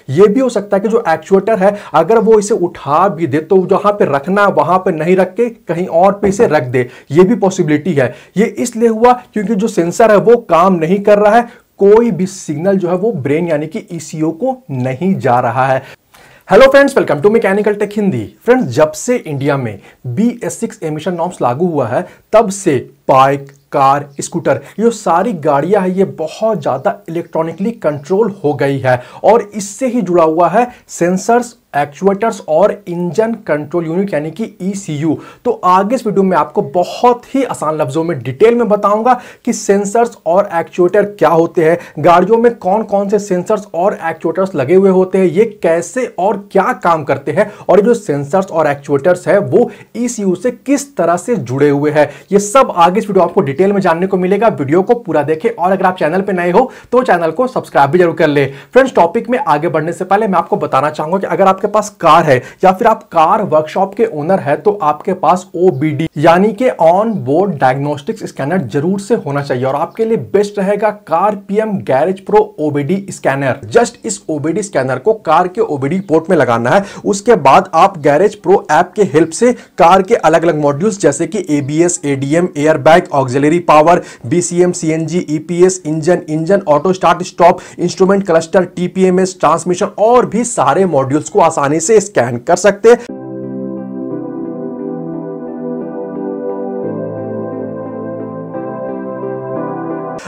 यह भी हो सकता है कि जो एक्चुएटर है अगर वो इसे उठा भी दे तो जहां पे रखना है वहां पे नहीं रख के कहीं और पे इसे रख दे, यह भी पॉसिबिलिटी है। ये इसलिए हुआ क्योंकि जो सेंसर है वो काम नहीं कर रहा है, कोई भी सिग्नल जो है वो ब्रेन यानी कि ईसीयू को नहीं जा रहा है। Hello friends, welcome to Mechanical Tech Hindi. Friends, जब से इंडिया में BS6 एमिशन नॉर्म्स लागू हुआ है तब से बाइक, कार, स्कूटर, ये सारी गाड़ियां हैं, ये बहुत ज्यादा इलेक्ट्रॉनिकली कंट्रोल हो गई है और इससे ही जुड़ा हुआ है सेंसर्स, एक्चुएटर्स और इंजन कंट्रोल यूनिट यानी कि ECU। तो आगे इस वीडियो में आपको बहुत ही आसान लफ्जों में डिटेल में बताऊंगा कि सेंसर्स और एक्चुएटर क्या होते हैं, गाड़ियों में कौन कौन से सेंसर्स और एक्चुएटर्स लगे हुए होते हैं, ये कैसे और क्या काम करते हैं और ये जो सेंसर्स और एक्चुएटर्स है वो ECU से किस तरह से जुड़े हुए हैं। ये सब आगे इस वीडियो आपको डिटेल में जानने को मिलेगा। वीडियो को पूरा देखें और अगर आप चैनल पे नए हो तो चैनल को सब्सक्राइब भी जरूर कर ले। फ्रेंड्स, टॉपिक में आगे बढ़ने से पहले मैं आपको बताना चाहूंगा कि अगर आपके पास कार है या फिर आप कार वर्कशॉप के ओनर है तो आपके पास OBD यानी कि ऑन बोर्ड डायग्नोस्टिक्स स्कैनर जरूर से होना चाहिए और आपके लिए बेस्ट रहेगा car PM garage pro OBD scanner. Just इस OBD स्कैनर को कार के OBD पोर्ट में लगाना है। उसके बाद आप गैरेज प्रो ऐप के हेल्प से कार के अलग अलग मॉड्यूल्स जैसे कि ABS, ADM, airbag, auxiliary power, BCM, CNG, EPS, engine auto start stop, instrument cluster, TPMS, transmission और भी सारे मॉड्यूल्स को आसानी से स्कैन कर सकते हैं।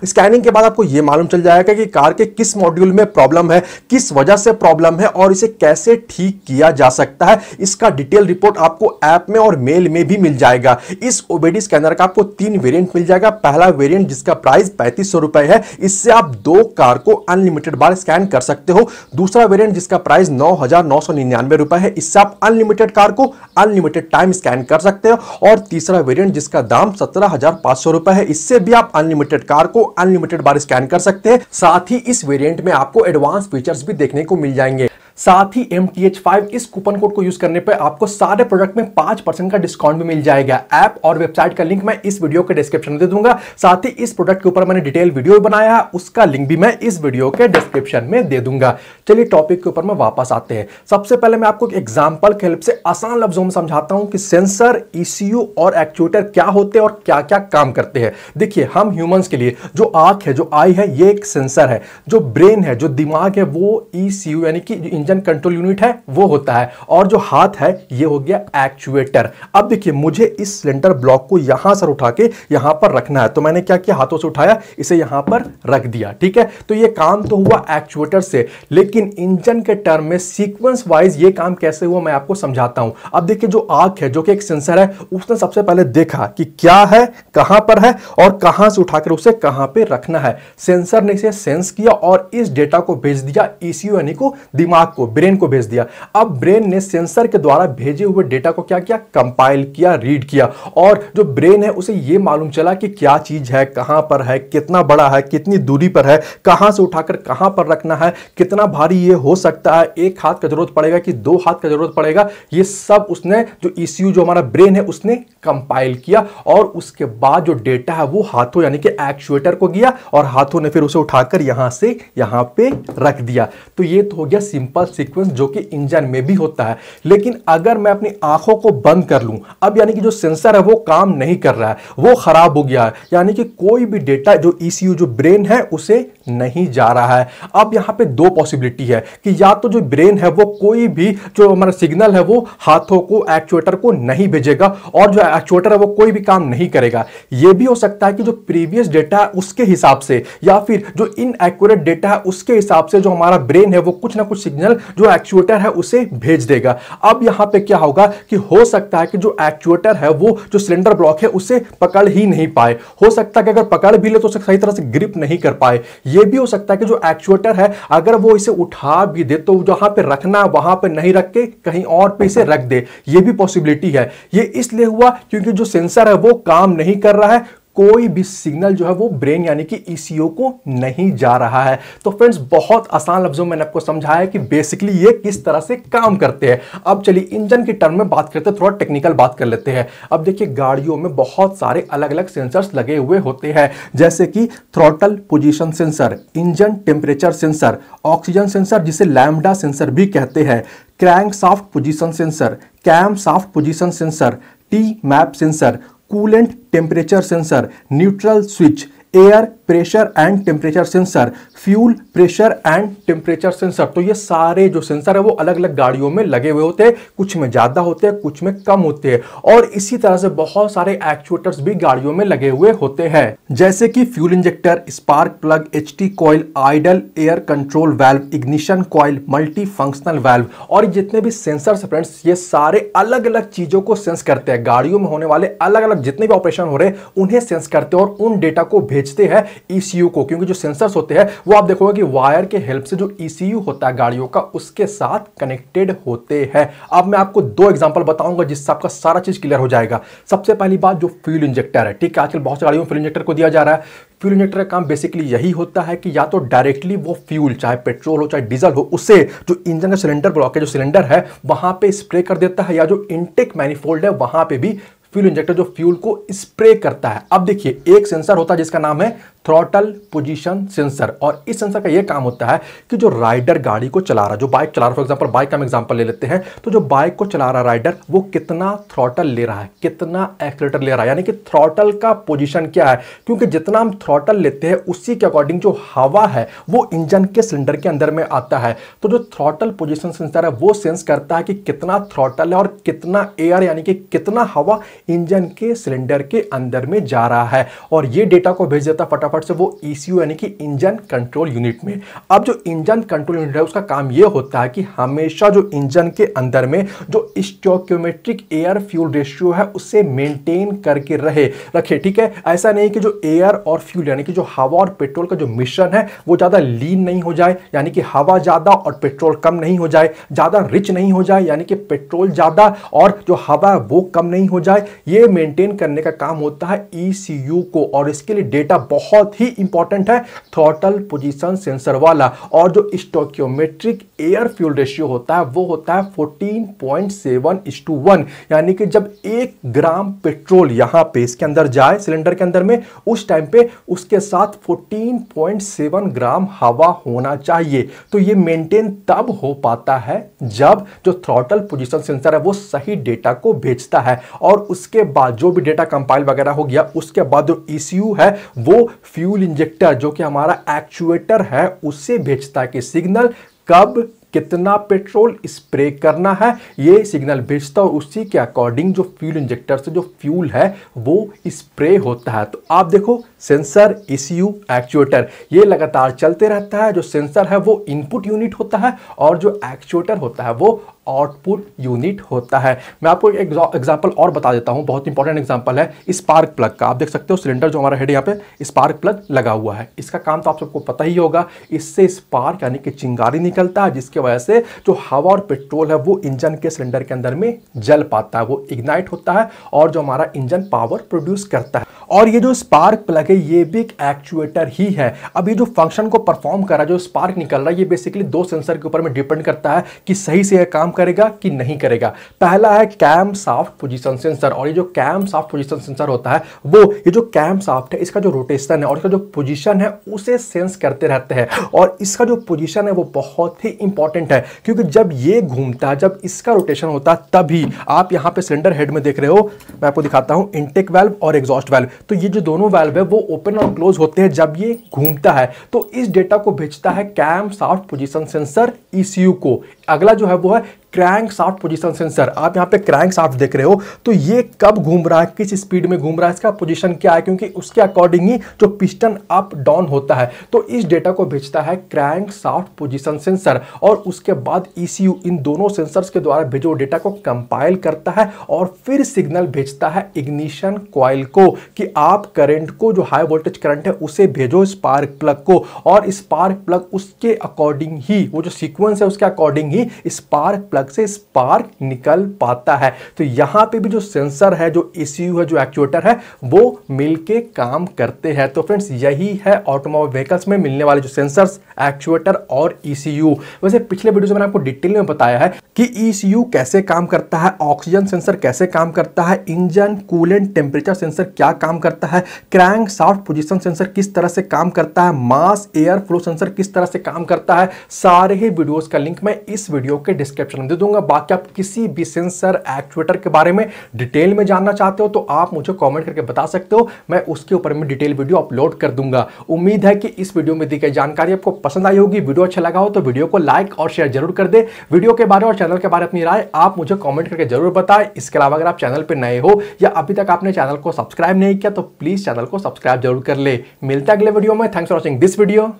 स्कैनिंग के बाद आपको यह मालूम चल जाएगा कि कार के किस मॉड्यूल में प्रॉब्लम है, किस वजह से प्रॉब्लम है और इसे कैसे ठीक किया जा सकता है। इसका डिटेल रिपोर्ट आपको ऐप में और मेल में भी मिल जाएगा। इस OBD स्कैनर का आपको 3 वेरिएंट मिल जाएगा। पहला वेरिएंट जिसका प्राइस 3500 रुपए है, इससे आप 2 कार को अनलिमिटेड बार स्कैन कर सकते हो। दूसरा वेरिएंट जिसका प्राइस 9999 रुपए है, इससे आप अनलिमिटेड कार को अनलिमिटेड टाइम स्कैन कर सकते हो। और तीसरा वेरिएंट जिसका दाम 17500 रुपए है, इससे भी आप अनलिमिटेड कार को अनलिमिटेड बार स्कैन कर सकते हैं। साथ ही इस वेरिएंट में आपको एडवांस फीचर्स भी देखने को मिल जाएंगे। साथ ही MTH5 इस कूपन कोड को यूज करने पर आपको सारे प्रोडक्ट में 5% का डिस्काउंट भी मिल जाएगा। ऐप और वेबसाइट का लिंक मैं इस वीडियो के डिस्क्रिप्शन में दे दूंगा। साथ ही इस प्रोडक्ट के ऊपर मैंने डिटेल वीडियो बनाया है, उसका लिंक भी मैं इस वीडियो के डिस्क्रिप्शन में दे दूंगा। चलिए टॉपिक के ऊपर में वापस आते हैं। सबसे पहले मैं आपको एक एग्जांपल के हेल्प से आसान लफ्जों में समझाता हूं कि सेंसर, ECU और एक्चुएटर क्या होते हैं और क्या क्या काम करते हैं। देखिए, हम ह्यूमंस के लिए जो आंख है, जो आई है, ये एक सेंसर है। जो ब्रेन है, जो दिमाग है, वो ECU यानी कि इंजन कंट्रोल यूनिट है वो होता है और जो हाथ है ये हो गया एक्चुएटर। अब देखिए, मुझे इस सिलेंडर ब्लॉक को यहां से उठा के यहां पर रखना है, तो मैंने क्या किया, हाथों से उठाया, इसे यहां पर रख दिया। ठीक है, तो ये काम तो हुआ एक्चुएटर से, लेकिन इंजन के टर्म में सीक्वेंस वाइज ये काम कैसे हुआ मैं आपको समझाता हूं। अब देखिए, जो आंख है, जो कि एक सेंसर है, उसने सबसे पहले देखा कि क्या है, कहां पर है और कहां से उठाकर उसे कहां पे रखना है। सेंसर ने इसे सेंस किया और इस डेटा को भेज दिया ECU यानी को दिमाग को, ब्रेन को भेज दिया। अब ब्रेन ने सेंसर के द्वारा भेजे हुए डेटा को क्या किया, कंपाइल किया, रीड किया और जो ब्रेन है उसे यह मालूम चला कि क्या चीज है, कहां पर है, कितना बड़ा है, कितनी दूरी पर है, कहां से उठाकर कहां पर रखना है, कितना भारी ये हो सकता है, 1 हाथ का जरूरत पड़ेगा कि 2 हाथ का जरूरत पड़ेगा। ये सब उसने, जो ECU जो हमारा ब्रेन है, उसने कंपाइल किया और उसके बाद जो डेटा है वो हाथों यानी कि एक्चुएटर को गया और हाथों ने फिर उसे उठाकर यहां से यहां पे रख दिया। तो ये तो हो गया सिंपल सीक्वेंस जो कि इंजन में भी होता है। लेकिन अगर मैं अपनी आंखों को बंद कर लूं, अब यानी कि जो सेंसर है वो काम नहीं कर रहा है, वो खराब हो गया है, यानी कि कोई भी डेटा जो ECU जो ब्रेन है उसे नहीं जा रहा है। अब यहां पे 2 पॉसिबिलिटी है कि या तो जो ब्रेन है वो कोई भी जो हमारा सिग्नल है वो हाथों को, एक्चुएटर को नहीं भेजेगा और जो एक्चुएटर है वो कोई भी काम नहीं करेगा। यह भी हो सकता है कि जो प्रीवियस डेटा है उसके हिसाब से या फिर जो इनएक्यूरेट डेटा है उसके हिसाब से जो हमारा ब्रेन है वो कुछ ना कुछ सिग्नल जो एक्चुएटर है उसे भेज देगा। अब यहां पे क्या होगा कि हो सकता है कि जो एक्चुएटर है वो जो सिलेंडर ब्लॉक है उसे पकड़ ही नहीं पाए। हो सकता है कि अगर पकड़ भी ले तो सही तरह से ग्रिप नहीं कर पाए। यह भी हो सकता है कि जो एक्चुएटर है अगर वो इसे उठा भी दे तो जहां पे रखना है वहां पे नहीं रख के कहीं और पे इसे रख दे, यह भी पॉसिबिलिटी है। यह इसलिए हुआ क्योंकि जो सेंसर है वो काम नहीं कर रहा है, कोई भी सिग्नल जो है वो ब्रेन यानी कि ईसीयू को नहीं जा रहा है। तो फ्रेंड्स बहुत आसान लफ्जों में मैंने आपको समझाया कि बेसिकली ये किस तरह से काम करते हैं। अब चलिए इंजन की टर्म में बात करते हैं, थोड़ा टेक्निकल बात कर लेते हैं। अब देखिए गाड़ियों में बहुत सारे अलग अलग सेंसर्स लगे हुए होते हैं, जैसे कि throttle position sensor, engine temperature sensor, oxygen sensor जिसे लैम्बडा सेंसर भी कहते हैं, crankshaft position sensor, camshaft position sensor, T map sensor, coolant temperature sensor, neutral switch, air pressure and temperature sensor, fuel pressure and temperature sensor. तो ये सारे जो sensor है वो अलग अलग गाड़ियों में लगे हुए होते हैं, कुछ में ज्यादा होते हैं, कुछ में कम होते हैं। और इसी तरह से बहुत सारे एक्चुएटर्स भी गाड़ियों में लगे हुए होते हैं, जैसे कि fuel injector, spark plug, HT coil, idle air control valve, ignition coil, multi functional valve. और जितने भी सेंसर्स फ्रेंड्स ये सारे अलग अलग चीजों को सेंस करते हैं, गाड़ियों में होने वाले अलग अलग जितने भी ऑपरेशन हो रहे हैं उन्हें सेंस करते हैं और उन डेटा को भेजते हैं ईसीयू को। क्योंकि जो सेंसर्स होते हैं वो आप देखोगे कि वायर के हेल्प से जो ईसीयू होता है गाड़ियों का उसके साथ कनेक्टेड होते हैं। अब मैं आपको दो एग्जांपल बताऊंगा जिससे आपका सारा चीज क्लियर हो जाएगा। सबसे पहली बात जो फ्यूल इंजेक्टर है, ठीक है, आजकल बहुत सी गाड़ियों में फ्यूल इंजेक्टर को दिया जा रहा है। फ्यूल इंजेक्टर का काम बेसिकली यही होता है कि या तो डायरेक्टली वो फ्यूल, चाहे पेट्रोल हो चाहे डीजल हो, उसे जो इंजन का सिलेंडर ब्लॉक है, जो सिलेंडर है वहां पे स्प्रे कर देता है, या जो इनटेक मैनिफोल्ड है वहां पे भी फ्यूल इंजेक्टर जो फ्यूल को स्प्रे करता है। अब देखिए एक सेंसर होता है जिसका नाम है थ्रॉटल पोजीशन सेंसर, और इस सेंसर का यह काम होता है कि जो राइडर गाड़ी को चला रहा, जो बाइक चला रहा, फॉर एग्जांपल बाइक का हम एग्जांपल ले लेते हैं, तो जो बाइक को चला रहा राइडर वो कितना थ्रॉटल ले रहा है, कितना एक्सीलरेटर ले रहा है, यानी कि थ्रॉटल का पोजीशन क्या है। क्योंकि जितना हम थ्रॉटल लेते हैं उसी के अकॉर्डिंग जो हवा है वो इंजन के सिलेंडर के अंदर में आता है। तो जो थ्रॉटल पोजीशन सेंसर है वो सेंस करता है कि कितना थ्रॉटल है और कितना एयर यानी कि कितना हवा इंजन के सिलेंडर के अंदर में जा रहा है, और ये डेटा को भेज देता फटाफट से वो ईसीयू यानी कि इंजन कंट्रोल यूनिट में। अब जो इंजन कंट्रोल यूनिट है उसका काम ये होता है कि हमेशा जो इंजन के अंदर में जो स्टोइकियोमेट्रिक एयर फ्यूल रेशियो है उसे मेंटेन करके रखे, ठीक है। ऐसा नहीं कि जो एयर और फ्यूल यानी कि जो हवा और पेट्रोल का जो मिश्रण है वो ज्यादा लीन नहीं हो जाए, यानी कि हवा ज्यादा और पेट्रोल कम नहीं हो जाए, ज्यादा रिच नहीं हो जाए यानी कि पेट्रोल ज्यादा और जो हवा है वो कम नहीं हो जाए। ये मेंटेन करने का काम होता है ईसीयू को, और इसके लिए डेटा बहुत ही इंपॉर्टेंट है थ्रॉटल पोजीशन सेंसर वाला। और जो स्टोइकियोमेट्रिक एयर फ्यूल रेशियो होता है वो होता है 14.7:1, यानी कि जब 1 ग्राम पेट्रोल यहां पे इसके अंदर जाए सिलेंडर के अंदर में, उस टाइम पे उसके साथ 14.7 ग्राम हवा होना चाहिए। तो ये मेंटेन तब हो पाता है जब जो थ्रॉटल पोजीशन सेंसर है वो सही डेटा को भेजता है, और उसके बाद जो भी डेटा कंपाइल वगैरह हो गया उसके बाद जो ईसीयू है वो फ्यूल इंजेक्टर जो कि हमारा एक्चुएटर है उससे भेजता है कि सिग्नल कब कितना पेट्रोल स्प्रे करना है, ये सिग्नल भेजता है, और उसी के अकॉर्डिंग जो फ्यूल इंजेक्टर से जो फ्यूल है वो स्प्रे होता है। तो आप देखो सेंसर, ईसीयू, एक्चुएटर ये लगातार चलते रहता है। जो सेंसर है वो इनपुट यूनिट होता है और जो एक्चुएटर होता है वो आउटपुट यूनिट होता है। मैं आपको एक एग्जांपल और बता देता हूं, बहुत इंपॉर्टेंट एग्जांपल है स्पार्क प्लग का। आप देख सकते हो सिलेंडर जो हमारा हेड यहाँ पे स्पार्क प्लग लगा हुआ है, इसका काम तो आप सबको पता ही होगा। इससे स्पार्क यानी कि चिंगारी निकलता है जिसके वजह से जो हवा और पेट्रोल है वो इंजन के सिलेंडर के अंदर में जल पाता है, वो इग्नाइट होता है और जो हमारा इंजन पावर प्रोड्यूस करता है। और ये जो स्पार्क प्लग है ये भी एक एक्चुएटर ही है। अब ये जो फंक्शन को परफॉर्म कर रहा है, जो स्पार्क निकल रहा है, ये बेसिकली दो सेंसर के ऊपर में डिपेंड करता है कि सही से यह काम करेगा कि नहीं करेगा। पहला है कैम शाफ्ट पोजीशन सेंसर, और ये जो कैम शाफ्ट पोजीशन सेंसर होता है वो ये जो कैम शाफ्ट है इसका जो रोटेशन है और इसका जो पोजीशन है उसे सेंस करते रहते हैं। और इसका जो पोजीशन है वो बहुत ही इंपॉर्टेंट है, क्योंकि जब ये घूमता है, जब इसका रोटेशन होता है, तभी आप यहां पे सिलेंडर हेड में देख रहे हो, मैं आपको दिखाता हूं, इनटेक वाल्व और एग्जॉस्ट वाल्व। तो ये जो दोनों वाल्व है वो ओपन और क्लोज होते हैं जब ये घूमता है। तो इस डेटा को भेजता है camshaft position sensor ECU को। अगला जो है वो है क्रैंक शाफ्ट पोजीशन सेंसर। आप यहाँ पे क्रैंक शाफ्ट देख रहे हो, तो ये कब घूम रहा है, किस स्पीड में घूम रहा है, इसका पोजीशन क्या है, क्योंकि उसके अकॉर्डिंग ही जो पिस्टन अप डाउन होता है। तो इस डेटा को भेजता है क्रैंक शाफ्ट पोजीशन सेंसर, और उसके बाद ईसीयू इन दोनों सेंसर्स के द्वारा भेजे डेटा को कंपाइल करता है और फिर सिग्नल भेजता है इग्निशन कॉइल को कि आप करंट को, जो हाई वोल्टेज करंट है उसे भेजो स्पार्क प्लग को, और स्पार्क प्लग उसके अकॉर्डिंग ही, वो जो सीक्वेंस है उसके अकॉर्डिंग ही स्पार्क प्लग से स्पार्क निकल पाता है। तो यहां पे भी जो सेंसर है, जो ECU है, जो एक्चुएटर है, वो मिलके काम करते हैं। तो फ्रेंड्स यही है ऑटोमोबाइल व्हीकल्स में मिलने वाले जो सेंसर्स, एक्चुएटर और ECU। वैसे पिछले वीडियो से मैंने आपको डिटेल में बताया है कि ECU कैसे काम करता है, ऑक्सीजन सेंसर कैसे काम करता है, इंजन कूलेंट टेम्परेचर सेंसर क्या काम करता है, क्रैंक शाफ्ट पोजीशन सेंसर किस तरह से काम करता है, मास एयर फ्लो सेंसर किस तरह से काम करता है। सारे ही वीडियोस का लिंक मैं इस वीडियो के डिस्क्रिप्शन में दे दूंगा। बाकी आप किसी भी सेंसर, एक्चुएटर के बारे में डिटेल में जानना चाहते हो तो आप मुझे कमेंट करके बता सकते हो, मैं उसके ऊपर में डिटेल वीडियो अपलोड कर दूंगा। उम्मीद है कि इस वीडियो में दी गई जानकारी आपको पसंद आई होगी। वीडियो अच्छा लगा हो तो वीडियो को लाइक और शेयर जरूर कर दे। वीडियो के बारे और चैनल के बारे में अपनी राय आप मुझे कमेंट करके जरूर बताएं। इसके अलावा अगर आप चैनल पर नए हो या अभी तक आपने चैनल को सब्सक्राइब नहीं किया तो प्लीज चैनल को सब्सक्राइब जरूर कर ले। मिलता है अगले वीडियो में। Thanks for watching this video.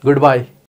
Good bye.